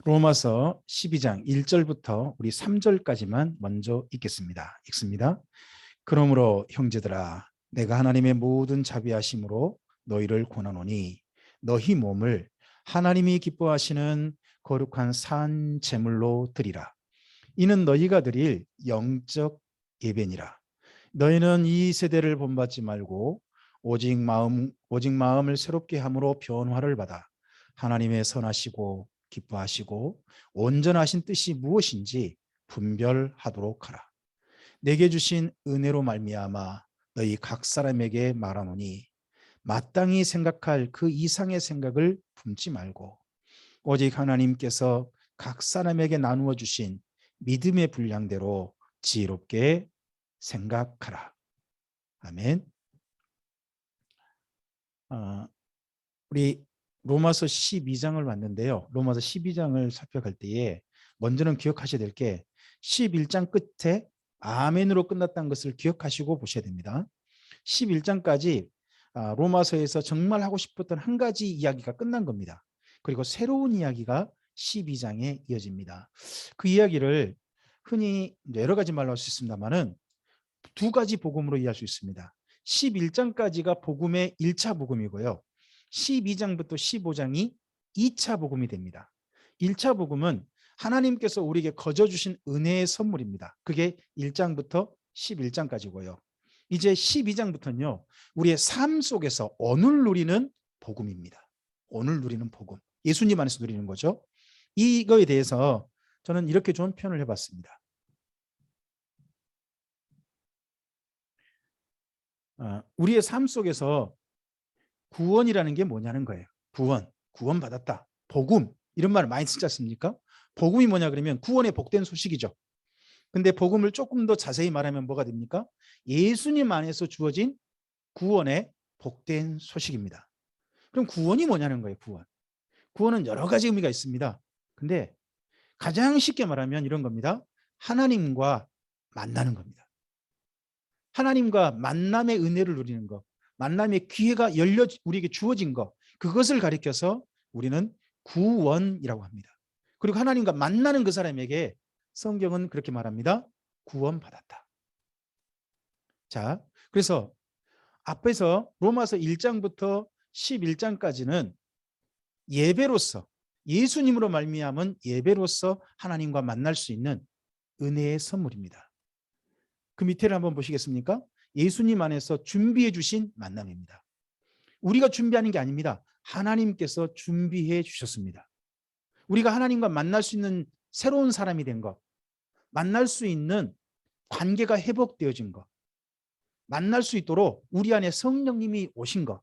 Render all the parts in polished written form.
로마서 12장 1절부터 우리 3절까지만 먼저 읽습니다. 그러므로 형제들아 내가 하나님의 모든 자비하심으로 너희를 권하노니 너희 몸을 하나님이 기뻐하시는 거룩한 산 제물로 드리라. 이는 너희가 드릴 영적 예배니라. 너희는 이 세대를 본받지 말고 오직 마음을 새롭게 함으로 변화를 받아 하나님의 선하시고 기뻐하시고 온전하신 뜻이 무엇인지 분별하도록 하라. 내게 주신 은혜로 말미암아 너희 각 사람에게 말하노니 마땅히 생각할 그 이상의 생각을 품지 말고 오직 하나님께서 각 사람에게 나누어 주신 믿음의 분량대로 지혜롭게 생각하라. 아멘. 우리 로마서 12장을 봤는데요. 로마서 12장을 살펴갈 때에 먼저는 기억하셔야 될 게 11장 끝에 아멘으로 끝났다는 것을 기억하시고 보셔야 됩니다. 11장까지 로마서에서 정말 하고 싶었던 한 가지 이야기가 끝난 겁니다. 그리고 새로운 이야기가 12장에 이어집니다. 그 이야기를 흔히 여러 가지 말로 할 수 있습니다만은 두 가지 복음으로 이해할 수 있습니다. 11장까지가 복음의 1차 복음이고요. 12장부터 15장이 2차 복음이 됩니다. 1차 복음은 하나님께서 우리에게 거저 주신 은혜의 선물입니다. 그게 1장부터 11장까지고요. 이제 12장부터는요. 우리의 삶 속에서 오늘 누리는 복음입니다. 오늘 누리는 복음. 예수님 안에서 누리는 거죠. 이거에 대해서 저는 이렇게 좋은 표현을 해봤습니다. 우리의 삶 속에서 구원이라는 게 뭐냐는 거예요. 구원 받았다. 복음, 이런 말을 많이 쓰지 않습니까? 복음이 뭐냐 그러면 구원의 복된 소식이죠. 근데 복음을 조금 더 자세히 말하면 뭐가 됩니까? 예수님 안에서 주어진 구원의 복된 소식입니다. 그럼 구원이 뭐냐는 거예요. 구원은 여러 가지 의미가 있습니다. 근데 가장 쉽게 말하면 이런 겁니다. 하나님과 만나는 겁니다. 하나님과 만남의 은혜를 누리는 것, 만남의 기회가 열려 우리에게 주어진 것, 그것을 가리켜서 우리는 구원이라고 합니다. 그리고 하나님과 만나는 그 사람에게 성경은 그렇게 말합니다. 구원받았다. 자, 그래서 앞에서 로마서 1장부터 11장까지는 예배로서, 예수님으로 말미암은 예배로서 하나님과 만날 수 있는 은혜의 선물입니다. 그 밑에를 한번 보시겠습니까? 예수님 안에서 준비해 주신 만남입니다. 우리가 준비하는 게 아닙니다. 하나님께서 준비해 주셨습니다. 우리가 하나님과 만날 수 있는 새로운 사람이 된 것, 만날 수 있는 관계가 회복되어진 것, 만날 수 있도록 우리 안에 성령님이 오신 것,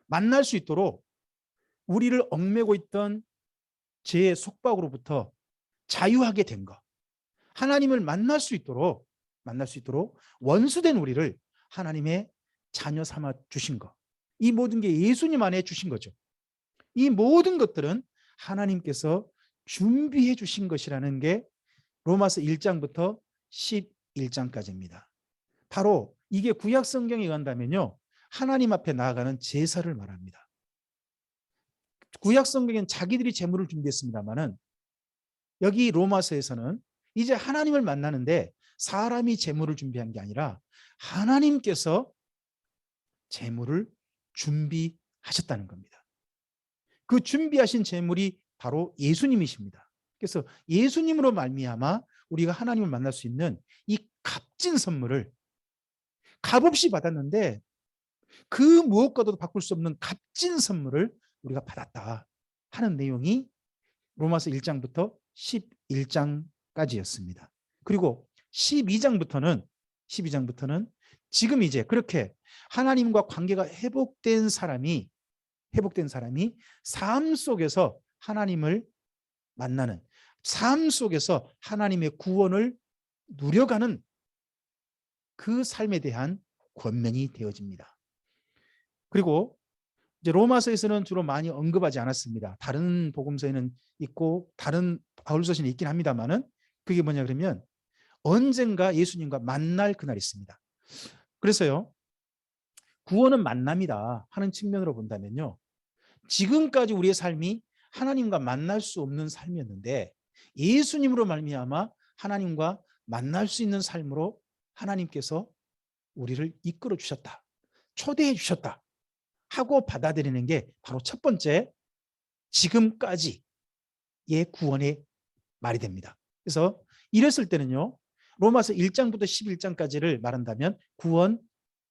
만날 수 있도록 우리를 얽매고 있던 죄의 속박으로부터 자유하게 된 것, 하나님을 만날 수 있도록 원수된 우리를 하나님의 자녀 삼아 주신 것, 이 모든 게 예수님 안에 주신 거죠. 이 모든 것들은 하나님께서 준비해 주신 것이라는 게 로마서 1장부터 11장까지입니다. 바로 이게 구약 성경에 의한다면요, 하나님 앞에 나아가는 제사를 말합니다. 구약 성경엔 자기들이 제물을 준비했습니다만은 여기 로마서에서는 이제 하나님을 만나는데 사람이 제물을 준비한 게 아니라 하나님께서 제물을 준비하셨다는 겁니다. 그 준비하신 제물이 바로 예수님이십니다. 그래서 예수님으로 말미암아 우리가 하나님을 만날 수 있는 이 값진 선물을 값없이 받았는데 그 무엇과도 바꿀 수 없는 값진 선물을 우리가 받았다 하는 내용이 로마서 1장부터 11장까지였습니다. 그리고 12장부터는 지금 이제 그렇게 하나님과 관계가 회복된 사람이 삶 속에서 하나님을 만나는, 삶 속에서 하나님의 구원을 누려가는 그 삶에 대한 권면이 되어집니다. 그리고 이제 로마서에서는 주로 많이 언급하지 않았습니다. 다른 복음서에는 있고 다른 바울서에는 있긴 합니다만은 그게 뭐냐 그러면 언젠가 예수님과 만날 그날이 있습니다. 그래서요, 구원은 만남이다 하는 측면으로 본다면요, 지금까지 우리의 삶이 하나님과 만날 수 없는 삶이었는데 예수님으로 말미암아 하나님과 만날 수 있는 삶으로 하나님께서 우리를 이끌어 주셨다, 초대해 주셨다 하고 받아들이는 게 바로 첫 번째 지금까지의 구원의 말이 됩니다. 그래서 이랬을 때는요, 로마서 1장부터 11장까지를 말한다면 구원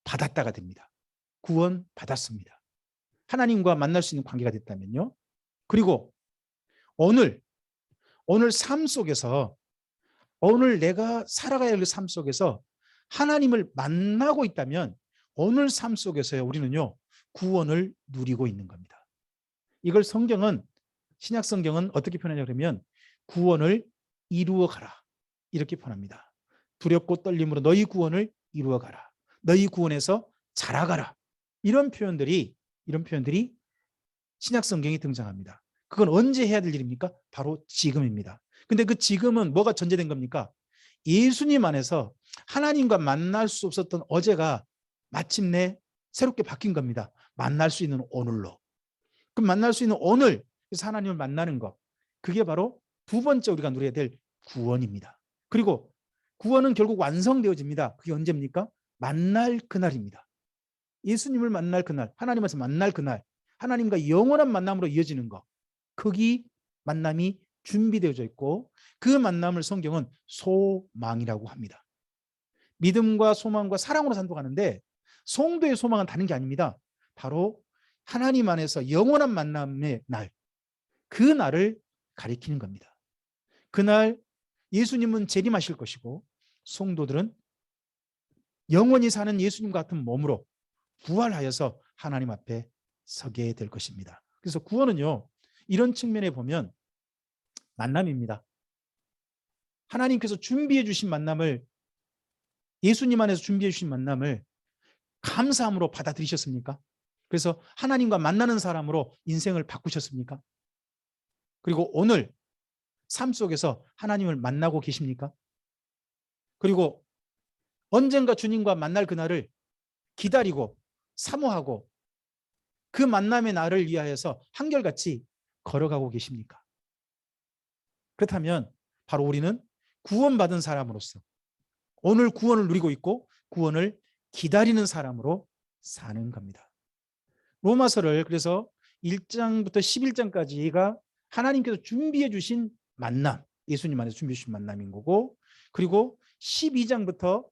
받았다가 됩니다. 구원 받았습니다. 하나님과 만날 수 있는 관계가 됐다면요. 그리고 오늘 삶 속에서, 오늘 내가 살아가야 할 삶 속에서 하나님을 만나고 있다면 오늘 삶 속에서요, 우리는요 구원을 누리고 있는 겁니다. 이걸 신약 성경은 어떻게 표현하냐 그러면 구원을 이루어 가라 이렇게 표현합니다. 두렵고 떨림으로 너희 구원을 이루어 가라, 너희 구원에서 자라가라, 이런 표현들이 신약 성경에 등장합니다. 그건 언제 해야 될 일입니까? 바로 지금입니다. 근데 그 지금은 뭐가 전제된 겁니까? 예수님 안에서 하나님과 만날 수 없었던 어제가 마침내 새롭게 바뀐 겁니다. 만날 수 있는 오늘로. 그럼 만날 수 있는 오늘, 그래서 하나님을 만나는 것, 그게 바로 두 번째 우리가 누려야 될 구원입니다. 그리고 구원은 결국 완성되어집니다. 그게 언제입니까? 만날 그날입니다. 예수님을 만날 그날, 하나님께서 만날 그날, 하나님과 영원한 만남으로 이어지는 것, 거기 만남이 준비되어져 있고 그 만남을 성경은 소망이라고 합니다. 믿음과 소망과 사랑으로 산독하는데 성도의 소망은 다른 게 아닙니다. 바로 하나님 안에서 영원한 만남의 날, 그 날을 가리키는 겁니다. 그날 예수님은 재림하실 것이고 성도들은 영원히 사는 예수님 같은 몸으로 부활하여서 하나님 앞에 서게 될 것입니다. 그래서 구원은요, 이런 측면에 보면 만남입니다. 하나님께서 준비해 주신 만남을, 예수님 안에서 준비해 주신 만남을 감사함으로 받아들이셨습니까? 그래서 하나님과 만나는 사람으로 인생을 바꾸셨습니까? 그리고 오늘 삶 속에서 하나님을 만나고 계십니까? 그리고 언젠가 주님과 만날 그날을 기다리고 사모하고 그 만남의 날을 위하여서 한결같이 걸어가고 계십니까? 그렇다면 바로 우리는 구원받은 사람으로서 오늘 구원을 누리고 있고 구원을 기다리는 사람으로 사는 겁니다. 로마서를 그래서 1장부터 11장까지가 하나님께서 준비해 주신 만남, 예수님 안에서 준비해 주신 만남인 거고, 그리고 12장부터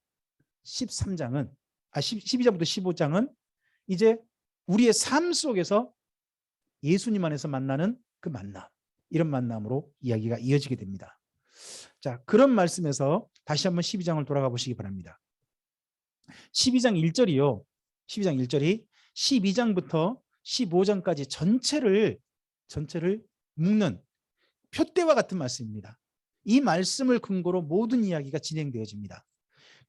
13장은 12장부터 15장은 이제 우리의 삶 속에서 예수님 안에서 만나는 그 만남, 이런 만남으로 이야기가 이어지게 됩니다. 자, 그런 말씀에서 다시 한번 12장을 돌아가 보시기 바랍니다. 12장 1절이요. 12장 1절이 12장부터 15장까지 전체를 묶는 표대와 같은 말씀입니다. 이 말씀을 근거로 모든 이야기가 진행되어집니다.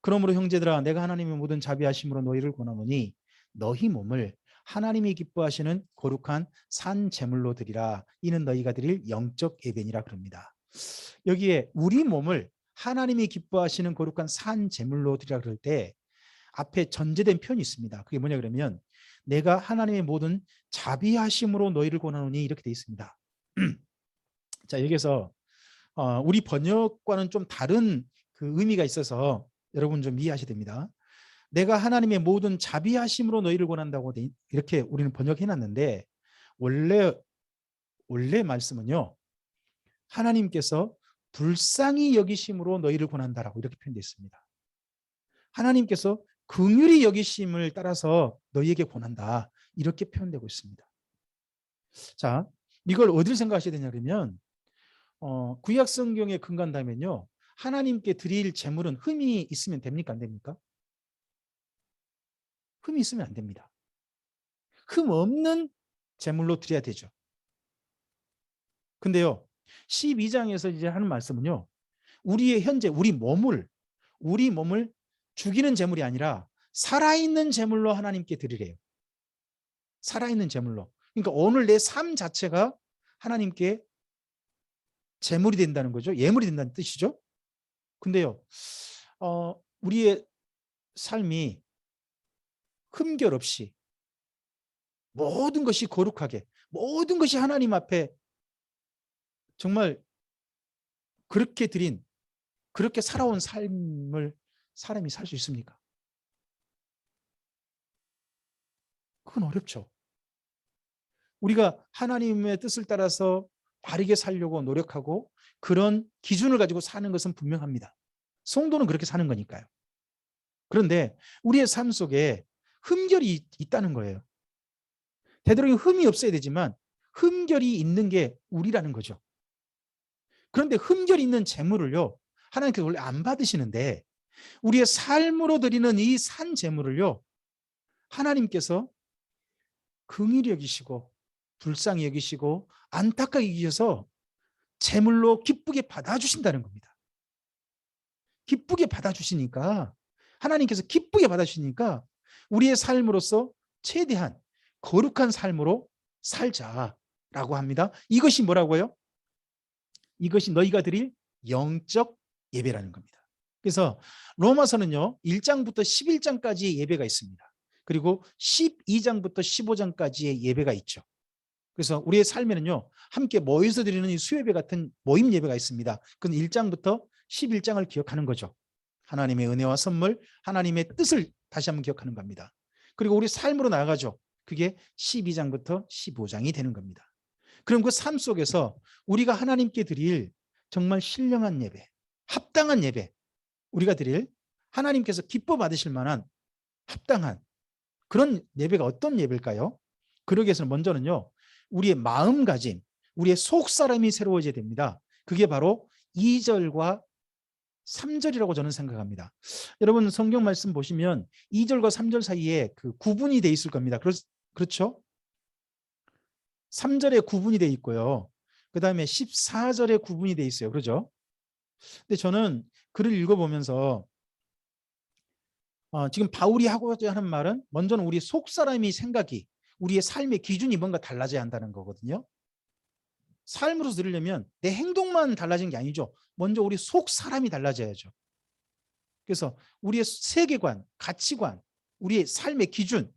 그러므로 형제들아, 내가 하나님의 모든 자비하심으로 너희를 권하노니 너희 몸을 하나님이 기뻐하시는 거룩한 산 제물로 드리라. 이는 너희가 드릴 영적 예배니라 그럽니다. 여기에 우리 몸을 하나님이 기뻐하시는 거룩한 산 제물로 드리라 그럴 때 앞에 전제된 표현이 있습니다. 그게 뭐냐 그러면 내가 하나님의 모든 자비하심으로 너희를 권하노니 이렇게 되어 있습니다. 자, 여기서 우리 번역과는 좀 다른 그 의미가 있어서 여러분 좀 이해하셔야 됩니다. 내가 하나님의 모든 자비하심으로 너희를 권한다고 이렇게 우리는 번역해놨는데 원래 말씀은요, 하나님께서 불쌍히 여기심으로 너희를 권한다라고 이렇게 표현되어 있습니다. 하나님께서 긍휼히 여기심을 따라서 너희에게 권한다, 이렇게 표현되고 있습니다. 자, 이걸 어디를 생각하셔야 되냐 그러면 구약 성경에 근거한다면요, 하나님께 드릴 제물은 흠이 있으면 됩니까? 안 됩니까? 흠이 있으면 안 됩니다. 흠 없는 제물로 드려야 되죠. 근데요, 12장에서 이제 하는 말씀은요, 우리의 현재 우리 몸을 죽이는 제물이 아니라 살아있는 제물로 하나님께 드리래요. 살아있는 제물로. 그러니까 오늘 내 삶 자체가 하나님께 제물이 된다는 거죠. 예물이 된다는 뜻이죠. 근데요, 우리의 삶이 흠결 없이 모든 것이 거룩하게, 모든 것이 하나님 앞에 정말 그렇게 드린, 그렇게 살아온 삶을 사람이 살 수 있습니까? 그건 어렵죠. 우리가 하나님의 뜻을 따라서 바르게 살려고 노력하고 그런 기준을 가지고 사는 것은 분명합니다. 성도는 그렇게 사는 거니까요. 그런데 우리의 삶 속에 흠결이 있다는 거예요. 되도록 흠이 없어야 되지만 흠결이 있는 게 우리라는 거죠. 그런데 흠결이 있는 재물을요, 하나님께서 원래 안 받으시는데 우리의 삶으로 드리는 이 산 재물을요, 하나님께서 긍휼히 여기시고 불쌍히 여기시고 안타깝게 여기셔서 제물로 기쁘게 받아주신다는 겁니다. 기쁘게 받아주시니까, 하나님께서 기쁘게 받아주시니까 우리의 삶으로서 최대한 거룩한 삶으로 살자라고 합니다. 이것이 뭐라고요? 이것이 너희가 드릴 영적 예배라는 겁니다. 그래서 로마서는요, 1장부터 11장까지의 예배가 있습니다. 그리고 12장부터 15장까지의 예배가 있죠. 그래서 우리의 삶에는요, 함께 모여서 드리는 이 수요예배 같은 모임 예배가 있습니다. 그건 1장부터 11장을 기억하는 거죠. 하나님의 은혜와 선물, 하나님의 뜻을 다시 한번 기억하는 겁니다. 그리고 우리 삶으로 나아가죠. 그게 12장부터 15장이 되는 겁니다. 그럼 그 삶 속에서 우리가 하나님께 드릴 정말 신령한 예배, 합당한 예배, 우리가 드릴 하나님께서 기뻐 받으실 만한 합당한 그런 예배가 어떤 예배일까요? 그러기 위해서는 먼저는요, 우리의 마음가짐, 우리의 속사람이 새로워져야 됩니다. 그게 바로 2절과 3절이라고 저는 생각합니다. 여러분 성경 말씀 보시면 2절과 3절 사이에 그 구분이 돼 있을 겁니다. 그렇죠? 3절에 구분이 돼 있고요. 그 다음에 14절에 구분이 돼 있어요. 그렇죠? 근데 저는 글을 읽어보면서 지금 바울이 하고자 하는 말은 먼저는 우리 속사람이 생각이, 우리의 삶의 기준이 뭔가 달라져야 한다는 거거든요. 삶으로 들으려면 내 행동만 달라진 게 아니죠. 먼저 우리 속사람이 달라져야죠. 그래서 우리의 세계관, 가치관, 우리의 삶의 기준,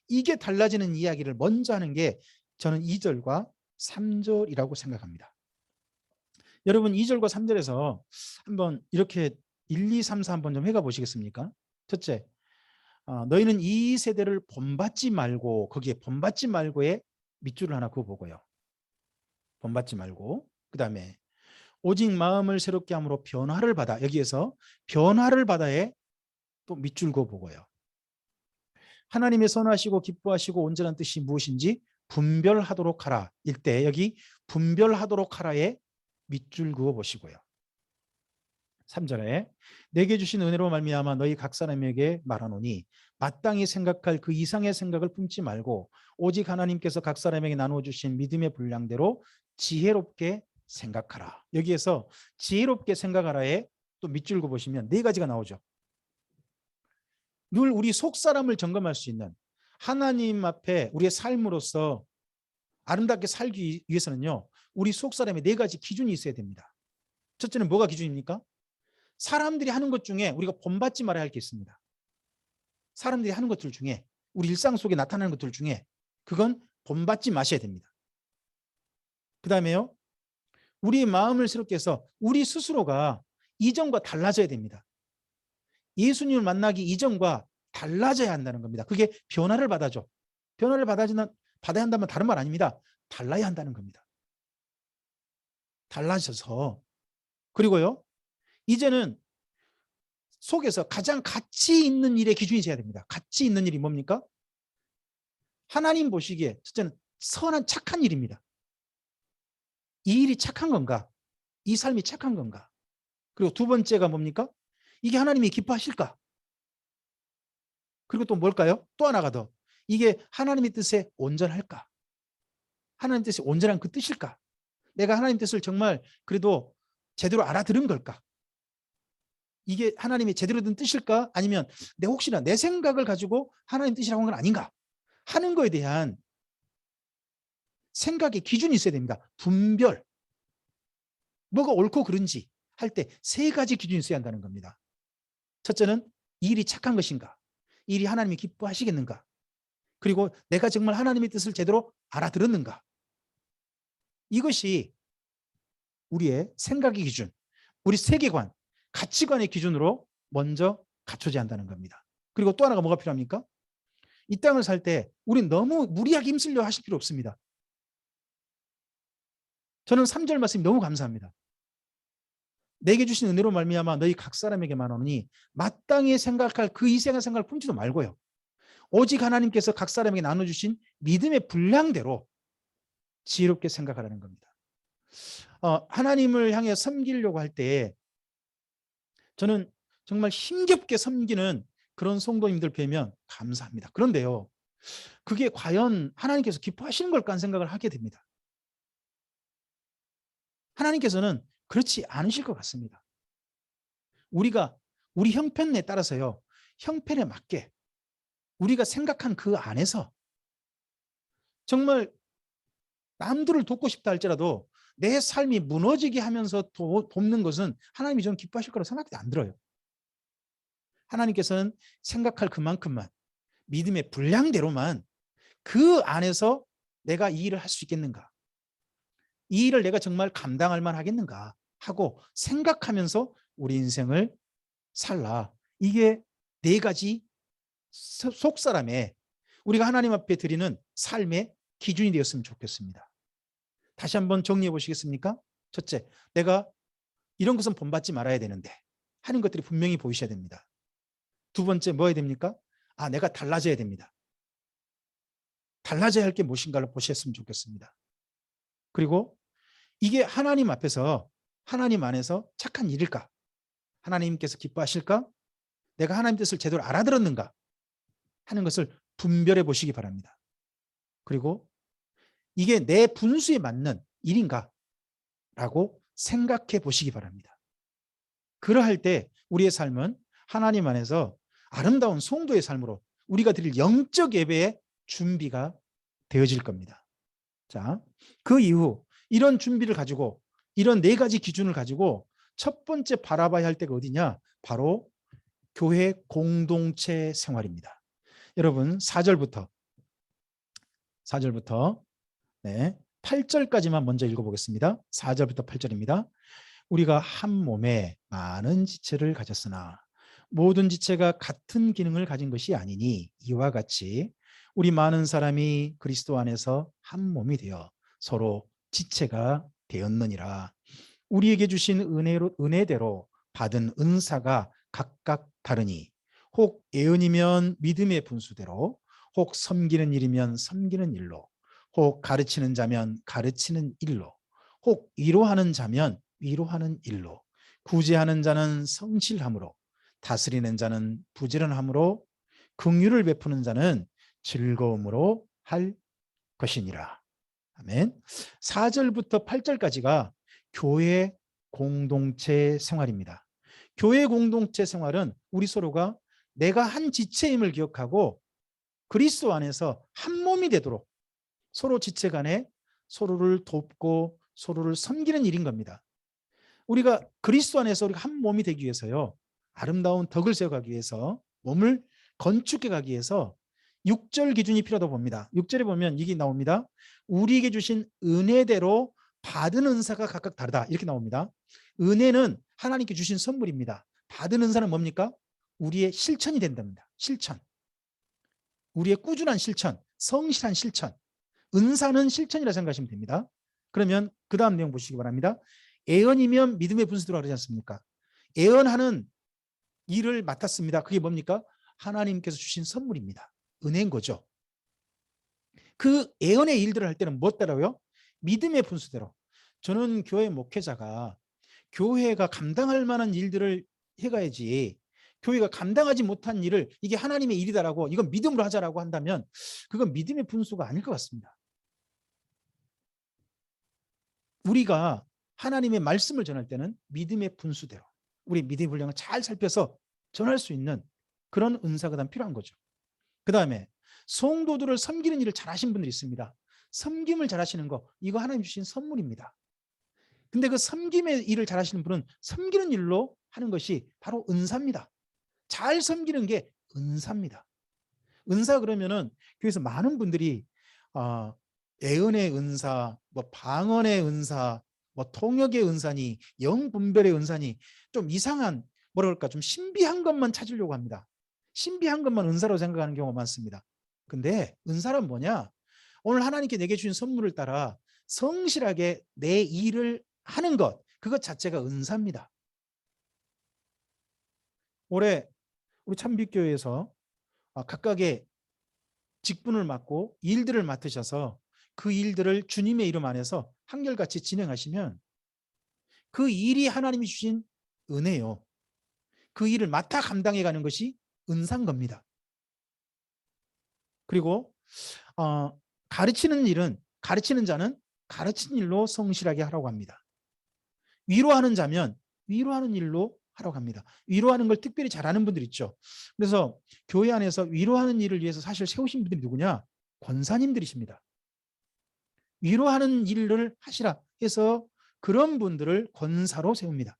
이게 달라지는 이야기를 먼저 하는 게 저는 2절과 3절이라고 생각합니다. 여러분 2절과 3절에서 한번 이렇게 1, 2, 3, 4 한번 좀 해가 보시겠습니까? 첫째, 너희는 이 세대를 본받지 말고, 거기에 본받지 말고의 밑줄을 하나 그어보고요. 본받지 말고, 그 다음에 오직 마음을 새롭게 함으로 변화를 받아, 여기에서 변화를 받아에 또 밑줄 그어보고요. 하나님의 선하시고 기뻐하시고 온전한 뜻이 무엇인지 분별하도록 하라. 일때 여기 분별하도록 하라에 밑줄 그어 보시고요. 3절에 내게 주신 은혜로 말미암아 너희 각 사람에게 말하노니 마땅히 생각할 그 이상의 생각을 품지 말고 오직 하나님께서 각 사람에게 나누어 주신 믿음의 분량대로 지혜롭게 생각하라. 여기에서 지혜롭게 생각하라에 또 밑줄 그어 보시면 네 가지가 나오죠. 늘 우리 속사람을 점검할 수 있는, 하나님 앞에 우리의 삶으로서 아름답게 살기 위해서는요, 우리 속사람의 네 가지 기준이 있어야 됩니다. 첫째는 뭐가 기준입니까? 사람들이 하는 것 중에 우리가 본받지 말아야 할 게 있습니다. 사람들이 하는 것들 중에, 우리 일상 속에 나타나는 것들 중에 그건 본받지 마셔야 됩니다. 그 다음에요, 우리의 마음을 새롭게 해서 우리 스스로가 이전과 달라져야 됩니다. 예수님을 만나기 이전과 달라져야 한다는 겁니다. 그게 변화를 받아줘. 변화를 받아야 한다면 다른 말 아닙니다. 달라야 한다는 겁니다. 달라져서. 그리고요, 이제는 속에서 가장 가치 있는 일의 기준이 돼야 됩니다. 가치 있는 일이 뭡니까? 하나님 보시기에 첫째는 선한 착한 일입니다. 이 일이 착한 건가? 이 삶이 착한 건가? 그리고 두 번째가 뭡니까? 이게 하나님이 기뻐하실까? 그리고 또 뭘까요? 또 하나가 더. 이게 하나님의 뜻에 온전할까? 하나님 뜻이 온전한 그 뜻일까? 내가 하나님 뜻을 정말 그래도 제대로 알아들은 걸까? 이게 하나님이 제대로 된 뜻일까? 아니면 내 혹시나 내 생각을 가지고 하나님 뜻이라고 한 건 아닌가? 하는 거에 대한 생각의 기준이 있어야 됩니다. 분별. 뭐가 옳고 그른지 할 때 세 가지 기준이 있어야 한다는 겁니다. 첫째는 이 일이 착한 것인가? 이 일이 하나님이 기뻐하시겠는가? 그리고 내가 정말 하나님의 뜻을 제대로 알아들었는가? 이것이 우리의 생각의 기준, 우리 세계관, 가치관의 기준으로 먼저 갖춰져야 한다는 겁니다. 그리고 또 하나가 뭐가 필요합니까? 이 땅을 살 때 우리는 너무 무리하게 힘쓰려 하실 필요 없습니다. 저는 3절 말씀이 너무 감사합니다. 내게 주신 은혜로 말미암아 너희 각 사람에게 말하노니 마땅히 생각할 그 이생의 생각을 품지도 말고요. 오직 하나님께서 각 사람에게 나눠주신 믿음의 분량대로 지혜롭게 생각하라는 겁니다. 하나님을 향해 섬기려고 할 때 저는 정말 힘겹게 섬기는 그런 성도님들 뵈면 감사합니다. 그런데요, 그게 과연 하나님께서 기뻐하시는 걸까 하는 생각을 하게 됩니다. 하나님께서는 그렇지 않으실 것 같습니다. 우리가 우리 형편에 따라서요, 형편에 맞게 우리가 생각한 그 안에서 정말 남들을 돕고 싶다 할지라도 내 삶이 무너지게 하면서 돕는 것은 하나님이 좀 기뻐하실 거라고 생각이 안 들어요. 하나님께서는 생각할 그만큼만 믿음의 분량대로만 그 안에서 내가 이 일을 할 수 있겠는가, 이 일을 내가 정말 감당할 만하겠는가 하고 생각하면서 우리 인생을 살라. 이게 네 가지 속사람의 우리가 하나님 앞에 드리는 삶의 기준이 되었으면 좋겠습니다. 다시 한번 정리해 보시겠습니까? 첫째, 내가 이런 것은 본받지 말아야 되는데 하는 것들이 분명히 보이셔야 됩니다. 두 번째, 뭐 해야 됩니까? 내가 달라져야 됩니다. 달라져야 할 게 무엇인가를 보셨으면 좋겠습니다. 그리고 이게 하나님 앞에서, 하나님 안에서 착한 일일까? 하나님께서 기뻐하실까? 내가 하나님 뜻을 제대로 알아들었는가? 하는 것을 분별해 보시기 바랍니다. 그리고 이게 내 분수에 맞는 일인가? 라고 생각해 보시기 바랍니다. 그러할 때 우리의 삶은 하나님 안에서 아름다운 성도의 삶으로 우리가 드릴 영적 예배의 준비가 되어질 겁니다. 자, 그 이후 이런 준비를 가지고 이런 네 가지 기준을 가지고 첫 번째 바라봐야 할 때가 어디냐? 바로 교회 공동체 생활입니다. 여러분 4절부터 네, 8절까지만 먼저 읽어보겠습니다. 4절부터 8절입니다. 우리가 한 몸에 많은 지체를 가졌으나 모든 지체가 같은 기능을 가진 것이 아니니 이와 같이 우리 많은 사람이 그리스도 안에서 한 몸이 되어 서로 지체가 되었느니라. 우리에게 주신 은혜대로 받은 은사가 각각 다르니 혹 예언이면 믿음의 분수대로, 혹 섬기는 일이면 섬기는 일로, 혹 가르치는 자면 가르치는 일로, 혹 위로하는 자면 위로하는 일로, 구제하는 자는 성실함으로, 다스리는 자는 부지런함으로, 긍휼을 베푸는 자는 즐거움으로 할 것이니라. 아멘. 4절부터 8절까지가 교회 공동체 생활입니다. 교회 공동체 생활은 우리 서로가 내가 한 지체임을 기억하고 그리스도 안에서 한 몸이 되도록 서로 지체 간에 서로를 돕고 서로를 섬기는 일인 겁니다. 우리가 그리스도 안에서 우리가 한 몸이 되기 위해서요, 아름다운 덕을 세워가기 위해서, 몸을 건축해 가기 위해서 6절 기준이 필요하다고 봅니다. 6절에 보면 이게 나옵니다. 우리에게 주신 은혜대로 받은 은사가 각각 다르다, 이렇게 나옵니다. 은혜는 하나님께 주신 선물입니다. 받은 은사는 뭡니까? 우리의 실천이 된답니다. 실천, 우리의 꾸준한 실천, 성실한 실천. 은사는 실천이라 생각하시면 됩니다. 그러면 그 다음 내용 보시기 바랍니다. 예언이면 믿음의 분수대로 하지 않습니까? 예언하는 일을 맡았습니다. 그게 뭡니까? 하나님께서 주신 선물입니다. 은혜인 거죠. 그 예언의 일들을 할 때는 무엇대로요? 믿음의 분수대로. 저는 교회 목회자가 교회가 감당할 만한 일들을 해가야지, 교회가 감당하지 못한 일을 이게 하나님의 일이다라고 이건 믿음으로 하자라고 한다면 그건 믿음의 분수가 아닐 것 같습니다. 우리가 하나님의 말씀을 전할 때는 믿음의 분수대로 우리 믿음의 분량을 잘 살펴서 전할 수 있는 그런 은사가 단 필요한 거죠. 그 다음에 성도들을 섬기는 일을 잘하시는 분들이 있습니다. 섬김을 잘하시는 거, 이거 하나님 주신 선물입니다. 근데 그 섬김의 일을 잘하시는 분은 섬기는 일로 하는 것이 바로 은사입니다. 잘 섬기는 게 은사입니다. 은사 그러면은 교회에서 많은 분들이 예언의 은사, 뭐 방언의 은사, 뭐 통역의 은사니 영분별의 은사니 좀 이상한 뭐라 그럴까 좀 신비한 것만 찾으려고 합니다. 신비한 것만 은사로 생각하는 경우가 많습니다. 근데 은사란 뭐냐? 오늘 하나님께 내게 주신 선물을 따라 성실하게 내 일을 하는 것, 그것 자체가 은사입니다. 올해 우리 참빛교회에서 각각의 직분을 맡고 일들을 맡으셔서 그 일들을 주님의 이름 안에서 한결같이 진행하시면 그 일이 하나님이 주신 은혜요. 그 일을 맡아 감당해가는 것이 은사인 겁니다. 그리고 가르치는 자는 가르친 일로 성실하게 하라고 합니다. 위로하는 자면 위로하는 일로 하라고 합니다. 위로하는 걸 특별히 잘하는 분들 있죠. 그래서 교회 안에서 위로하는 일을 위해서 사실 세우신 분들이 누구냐? 권사님들이십니다. 위로하는 일을 하시라 해서 그런 분들을 권사로 세웁니다.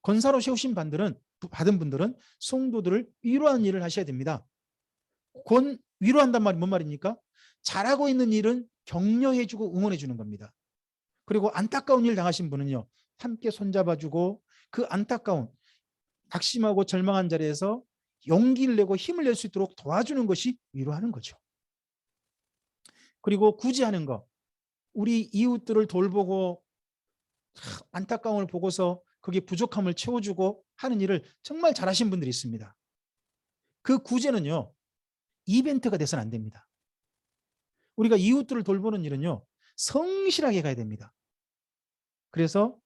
권사로 세우신 받은 분들은 성도들을 위로하는 일을 하셔야 됩니다. 위로한단 말이 뭔 말입니까? 잘하고 있는 일은 격려해주고 응원해주는 겁니다. 그리고 안타까운 일 당하신 분은요, 함께 손잡아주고 그 안타까운 낙심하고 절망한 자리에서 용기를 내고 힘을 낼 수 있도록 도와주는 것이 위로하는 거죠. 그리고 구제하는 것, 우리 이웃들을 돌보고 안타까움을 보고서 거기에 부족함을 채워주고 하는 일을 정말 잘하신 분들이 있습니다. 그 구제는요, 이벤트가 돼서는 안 됩니다. 우리가 이웃들을 돌보는 일은요, 성실하게 가야 됩니다. 그래서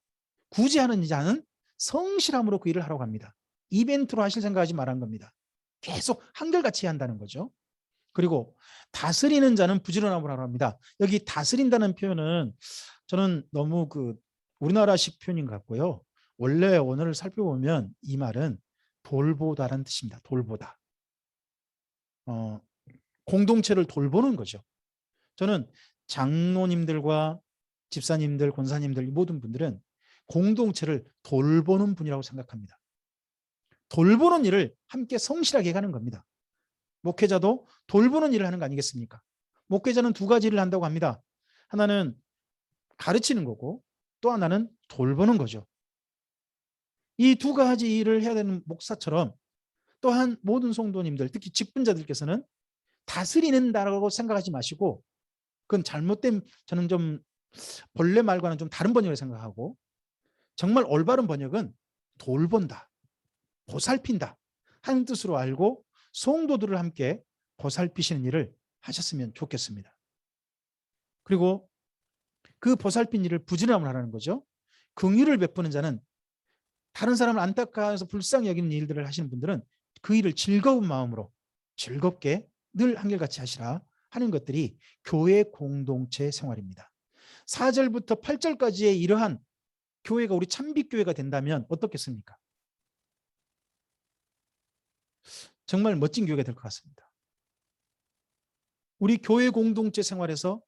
구제하는 자는 성실함으로 그 일을 하라고 합니다. 이벤트로 하실 생각하지 말한 겁니다. 계속 한결같이 해야 한다는 거죠. 그리고 다스리는 자는 부지런함으로 하라고 합니다. 여기 다스린다는 표현은 저는 너무 우리나라식 표현인 것 같고요. 원래 원어를 살펴보면 이 말은 돌보다라는 뜻입니다. 돌보다. 공동체를 돌보는 거죠. 저는 장로님들과 집사님들, 권사님들 모든 분들은 공동체를 돌보는 분이라고 생각합니다. 돌보는 일을 함께 성실하게 가는 겁니다. 목회자도 돌보는 일을 하는 거 아니겠습니까? 목회자는 두 가지를 한다고 합니다. 하나는 가르치는 거고 또 하나는 돌보는 거죠. 이 두 가지 일을 해야 되는 목사처럼 또한 모든 성도님들, 특히 직분자들께서는 다스리는다라고 생각하지 마시고 그건 잘못된, 저는 좀 본래 말과는 좀 다른 번역을 생각하고 정말 올바른 번역은 돌본다, 보살핀다 하는 뜻으로 알고 성도들을 함께 보살피시는 일을 하셨으면 좋겠습니다. 그리고 그 보살핀 일을 부지런함으로 하라는 거죠. 긍휼을 베푸는 자는 다른 사람을 안타까워해서 불쌍히 여기는 일들을 하시는 분들은 그 일을 즐거운 마음으로 즐겁게 늘 한결같이 하시라 하는 것들이 교회 공동체 생활입니다. 4절부터 8절까지의 이러한 교회가 우리 참빛교회가 된다면 어떻겠습니까? 정말 멋진 교회가 될 것 같습니다. 우리 교회 공동체 생활에서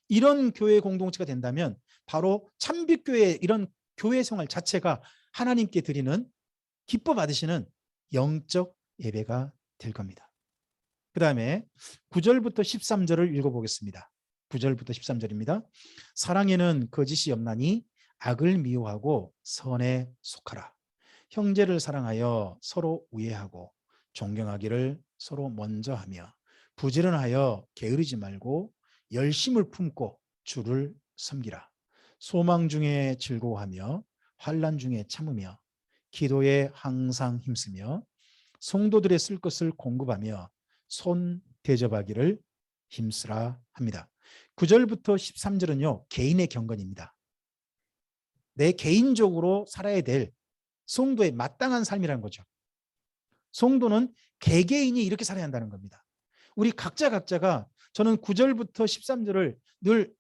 이런 교회 공동체가 된다면 바로 참빛교회 이런 교회 생활 자체가 하나님께 드리는 기뻐 받으시는 영적 예배가 될 겁니다. 그 다음에 9절부터 13절을 읽어보겠습니다. 9절부터 13절입니다. 사랑에는 거짓이 없나니 악을 미워하고 선에 속하라. 형제를 사랑하여 서로 우애하고 존경하기를 서로 먼저 하며 부지런하여 게으르지 말고 열심을 품고 주를 섬기라. 소망 중에 즐거워하며 환난 중에 참으며 기도에 항상 힘쓰며 성도들의 쓸 것을 공급하며 손 대접하기를 힘쓰라 합니다. 9절부터 13절은요, 개인의 경건입니다. 내 개인적으로 살아야 될 성도의 마땅한 삶이라는 거죠. 성도는 개개인이 이렇게 살아야 한다는 겁니다. 우리 각자가 저는 9절부터 13절을 늘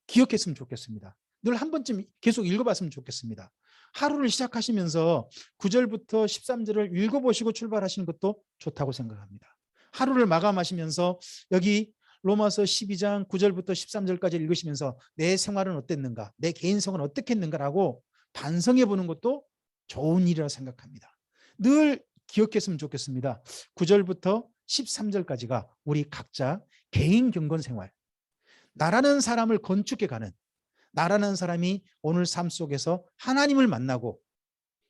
기억했으면 좋겠습니다. 늘 한 번쯤 계속 읽어봤으면 좋겠습니다. 하루를 시작하시면서 9절부터 13절을 읽어보시고 출발하시는 것도 좋다고 생각합니다. 하루를 마감하시면서 여기 로마서 12장 9절부터 13절까지 읽으시면서 내 생활은 어땠는가, 내 개인 생활은 어떻겠는가라고 반성해 보는 것도 좋은 일이라고 생각합니다. 늘 기억했으면 좋겠습니다. 9절부터 13절까지가 우리 각자 개인 경건 생활, 나라는 사람을 건축해가는, 나라는 사람이 오늘 삶 속에서 하나님을 만나고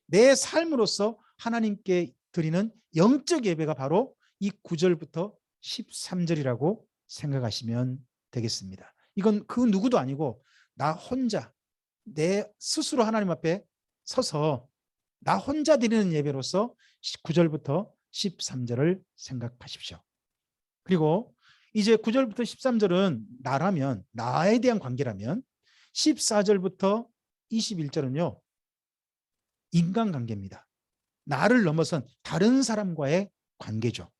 내 삶으로서 하나님께 드리는 영적 예배가 바로 이 9절부터 13절이라고 생각하시면 되겠습니다. 이건 그 누구도 아니고 나 혼자 내 스스로 하나님 앞에 서서 나 혼자 드리는 예배로서 9절부터 13절을 생각하십시오. 그리고 이제 9절부터 13절은 나라면, 나에 대한 관계라면 14절부터 21절은요 인간관계입니다. 나를 넘어선 다른 사람과의 관계죠.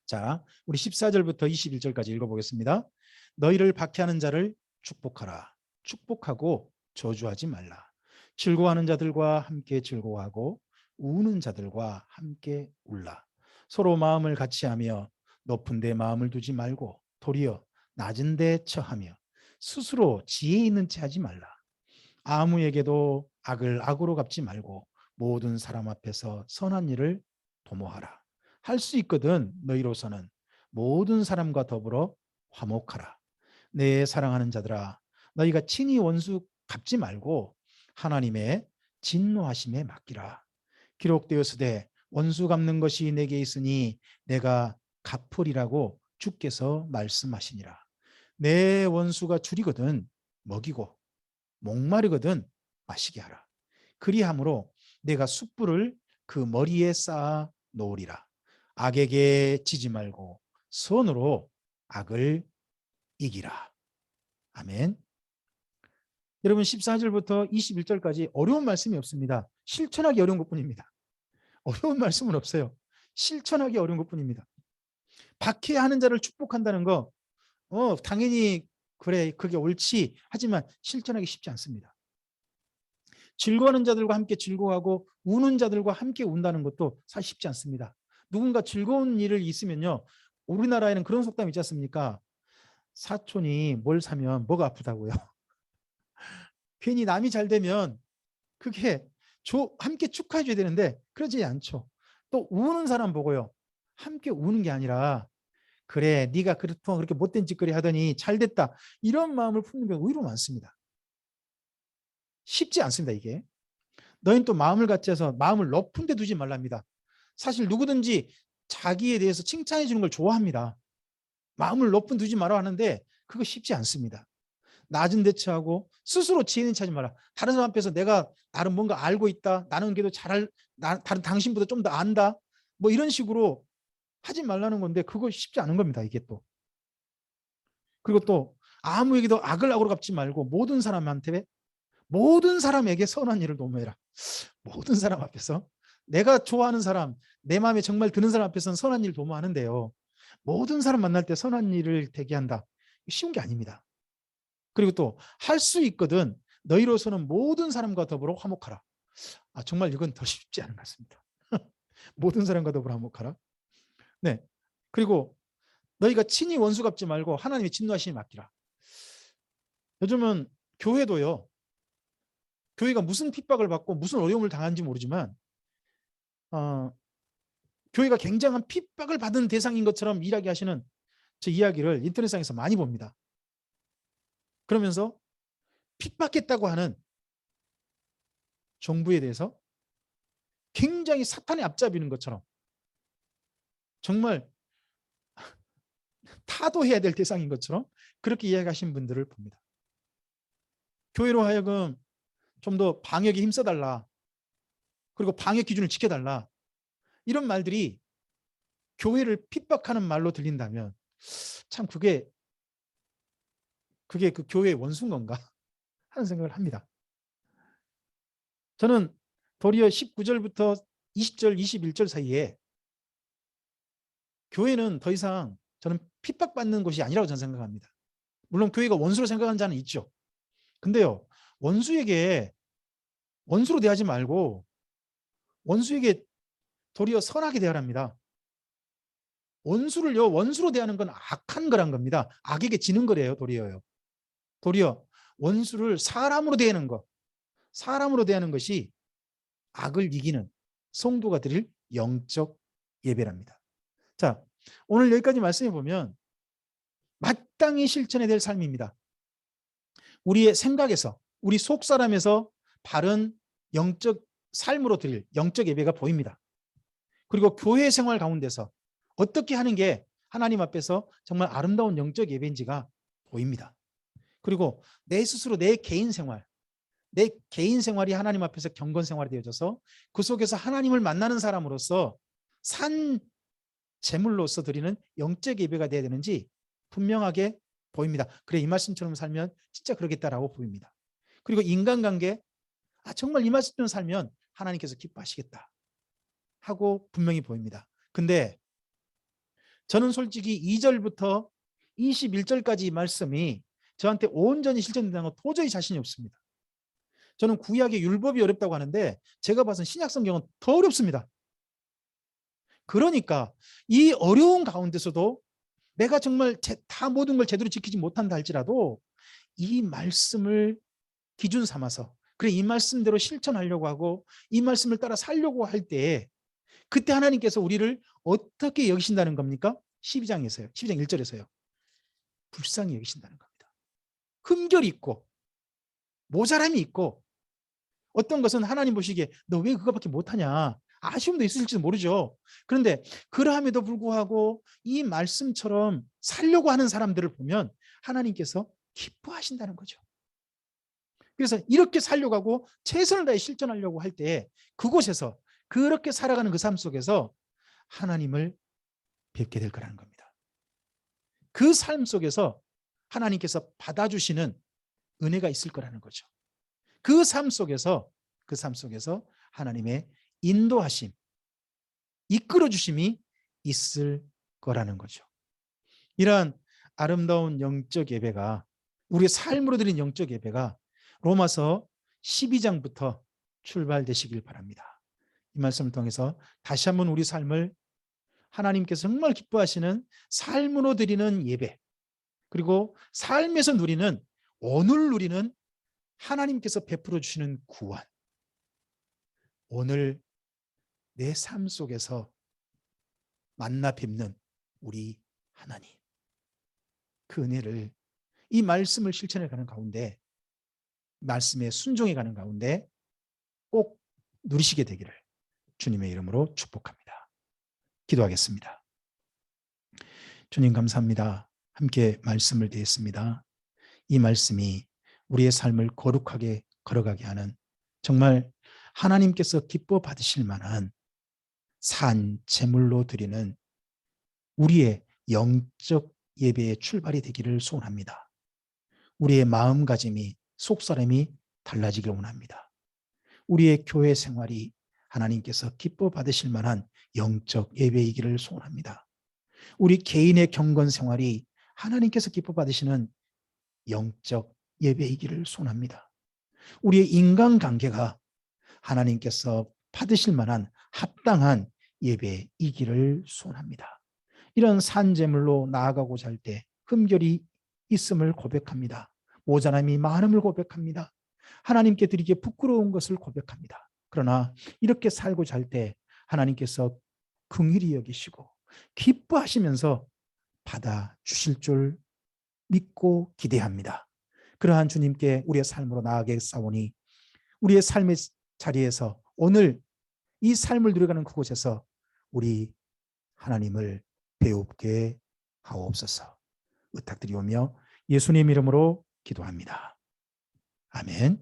자, 우리 14절부터 21절까지 읽어보겠습니다. 너희를 박해하는 자를 축복하라. 축복하고 저주하지 말라. 즐거워하는 자들과 함께 즐거워하고 우는 자들과 함께 울라. 서로 마음을 같이 하며 높은 데 마음을 두지 말고 도리어 낮은 데 처하며 스스로 지혜 있는 채 하지 말라. 아무에게도 악을 악으로 갚지 말고 모든 사람 앞에서 선한 일을 도모하라. 할 수 있거든 너희로서는 모든 사람과 더불어 화목하라. 내 사랑하는 자들아 너희가 친히 원수 갚지 말고 하나님의 진노하심에 맡기라. 기록되었으되 원수 갚는 것이 내게 있으니 내가 갚으리라고 주께서 말씀하시니라. 내 원수가 줄이거든 먹이고 목마르거든 마시게 하라. 그리함으로 내가 숯불을 그 머리에 쌓아 놓으리라. 악에게 지지 말고 선으로 악을 이기라. 아멘. 여러분 14절부터 21절까지 어려운 말씀이 없습니다. 실천하기 어려운 것뿐입니다. 어려운 말씀은 없어요. 실천하기 어려운 것뿐입니다. 박해하는 자를 축복한다는 거 당연히 그래 그게 옳지 하지만 실천하기 쉽지 않습니다. 즐거워하는 자들과 함께 즐거워하고 우는 자들과 함께 운다는 것도 사실 쉽지 않습니다. 누군가 즐거운 일을 있으면요 우리나라에는 그런 속담이 있지 않습니까? 사촌이 뭘 사면 뭐가 아프다고요. 괜히 남이 잘 되면 그게 함께 축하해 줘야 되는데 그러지 않죠. 또 우는 사람 보고요 함께 우는 게 아니라 그래 네가 그렇게 못된 짓거리 하더니 잘 됐다 이런 마음을 품는 경우가 의외로 많습니다. 쉽지 않습니다. 이게 너희는 또 마음을 같이 해서 마음을 높은 데 두지 말랍니다. 사실 누구든지 자기에 대해서 칭찬해 주는 걸 좋아합니다. 마음을 높은 두지 마라 하는데 그거 쉽지 않습니다. 낮은 데 처하고 스스로 지혜는 찾지 마라. 다른 사람 앞에서 내가 나름 뭔가 알고 있다. 나는 그래도 다른 당신보다 좀 더 안다. 뭐 이런 식으로 하지 말라는 건데 그거 쉽지 않은 겁니다. 이게 또. 그리고 또 아무에게도 악을 악으로 갚지 말고 모든 사람에게 선한 일을 도모해라. 모든 사람 앞에서 내가 좋아하는 사람, 내 마음에 정말 드는 사람 앞에서는 선한 일을 도모하는데요. 모든 사람 만날 때 선한 일을 대기한다. 쉬운 게 아닙니다. 그리고 또 할 수 있거든 너희로서는 모든 사람과 더불어 화목하라. 정말 이건 더 쉽지 않은 것 같습니다. 모든 사람과 더불어 화목하라. 네. 그리고 너희가 친히 원수 갚지 말고 하나님의 진노하심에 맡기라. 요즘은 교회도요. 교회가 무슨 핍박을 받고 무슨 어려움을 당하는지 모르지만 교회가 굉장한 핍박을 받은 대상인 것처럼 이야기하시는 저 이야기를 인터넷상에서 많이 봅니다. 그러면서 핍박했다고 하는 정부에 대해서 굉장히 사탄의 앞잡이는 것처럼 정말 타도해야 될 대상인 것처럼 그렇게 이야기하신 분들을 봅니다. 교회로 하여금 좀 더 방역에 힘써달라. 그리고 방역 기준을 지켜달라. 이런 말들이 교회를 핍박하는 말로 들린다면 참 그게 그 교회의 원수인 건가 하는 생각을 합니다. 저는 도리어 19절부터 20절, 21절 사이에 교회는 더 이상 저는 핍박받는 곳이 아니라고 저는 생각합니다. 물론 교회가 원수로 생각하는 자는 있죠. 근데요, 원수에게 원수로 대하지 말고 원수에게 도리어 선하게 대하랍니다. 원수를요, 원수로 대하는 건 악한 거란 겁니다. 악에게 지는 거래요, 도리어요. 도리어 원수를 사람으로 대하는 것, 사람으로 대하는 것이 악을 이기는 성도가 드릴 영적 예배랍니다. 자, 오늘 여기까지 말씀해 보면 마땅히 실천해야 될 삶입니다. 우리의 생각에서, 우리 속 사람에서 바른 영적 삶으로 드릴 영적 예배가 보입니다. 그리고 교회 생활 가운데서 어떻게 하는 게 하나님 앞에서 정말 아름다운 영적 예배인지가 보입니다. 그리고 내 스스로 내 개인 생활이 하나님 앞에서 경건 생활이 되어져서 그 속에서 하나님을 만나는 사람으로서 산 제물로서 드리는 영적 예배가 되어야 되는지 분명하게 보입니다. 그래, 이 말씀처럼 살면 진짜 그러겠다라고 보입니다. 그리고 인간관계, 정말 이 말씀처럼 살면 하나님께서 기뻐하시겠다 하고 분명히 보입니다. 근데 저는 솔직히 2절부터 21절까지 이 말씀이 저한테 온전히 실천된다는 건 도저히 자신이 없습니다. 저는 구약의 율법이 어렵다고 하는데 제가 봐선 신약 성경은 더 어렵습니다. 그러니까 이 어려운 가운데서도 내가 정말 다 모든 걸 제대로 지키지 못한다 할지라도 이 말씀을 기준 삼아서, 그래, 이 말씀대로 실천하려고 하고 이 말씀을 따라 살려고 할 때 그때 하나님께서 우리를 어떻게 여기신다는 겁니까? 12장에서요. 12장 1절에서요. 불쌍히 여기신다는 겁니다. 흠결이 있고 모자람이 있고, 어떤 것은 하나님 보시기에 너 왜 그거밖에 못하냐 아쉬움도 있을지도 모르죠. 그런데 그러함에도 불구하고 이 말씀처럼 살려고 하는 사람들을 보면 하나님께서 기뻐하신다는 거죠. 그래서 이렇게 살려고 하고 최선을 다해 실천하려고 할 때 그곳에서, 그렇게 살아가는 그 삶 속에서 하나님을 뵙게 될 거라는 겁니다. 그 삶 속에서 하나님께서 받아주시는 은혜가 있을 거라는 거죠. 그 삶 속에서 하나님의 인도하심, 이끌어주심이 있을 거라는 거죠. 이러한 아름다운 영적 예배가, 우리의 삶으로 드린 영적 예배가 로마서 12장부터 출발되시길 바랍니다. 이 말씀을 통해서 다시 한번 우리 삶을 하나님께서 정말 기뻐하시는 삶으로 드리는 예배, 그리고 삶에서 누리는, 오늘 누리는 하나님께서 베풀어 주시는 구원, 오늘 내 삶 속에서 만나 뵙는 우리 하나님, 그 은혜를, 이 말씀을 실천해 가는 가운데, 말씀에 순종해 가는 가운데 꼭 누리시게 되기를 주님의 이름으로 축복합니다. 기도하겠습니다. 주님 감사합니다. 함께 말씀을 드렸습니다. 이 말씀이 우리의 삶을 거룩하게 걸어가게 하는, 정말 하나님께서 기뻐 받으실 만한 산 제물로 드리는 우리의 영적 예배의 출발이 되기를 소원합니다. 우리의 마음가짐이, 속사람이 달라지길 원합니다. 우리의 교회 생활이 하나님께서 기뻐 받으실 만한 영적 예배이기를 소원합니다. 우리 개인의 경건 생활이 하나님께서 기뻐 받으시는 영적 예배이기를 소원합니다. 우리의 인간관계가 하나님께서 받으실 만한 합당한 예배이기를 소원합니다. 이런 산제물로 나아가고자 할 때 흠결이 있음을 고백합니다. 모자람이 많음을 고백합니다. 하나님께 드리기에 부끄러운 것을 고백합니다. 그러나 이렇게 살고자 할 때 하나님께서 긍휼히 여기시고 기뻐하시면서 받아주실 줄 믿고 기대합니다. 그러한 주님께 우리의 삶으로 나아가겠사오니 우리의 삶의 자리에서, 오늘 이 삶을 누려가는 그곳에서 우리 하나님을 배웁게 하옵소서. 부탁드리오며 예수님 이름으로 기도합니다. 아멘.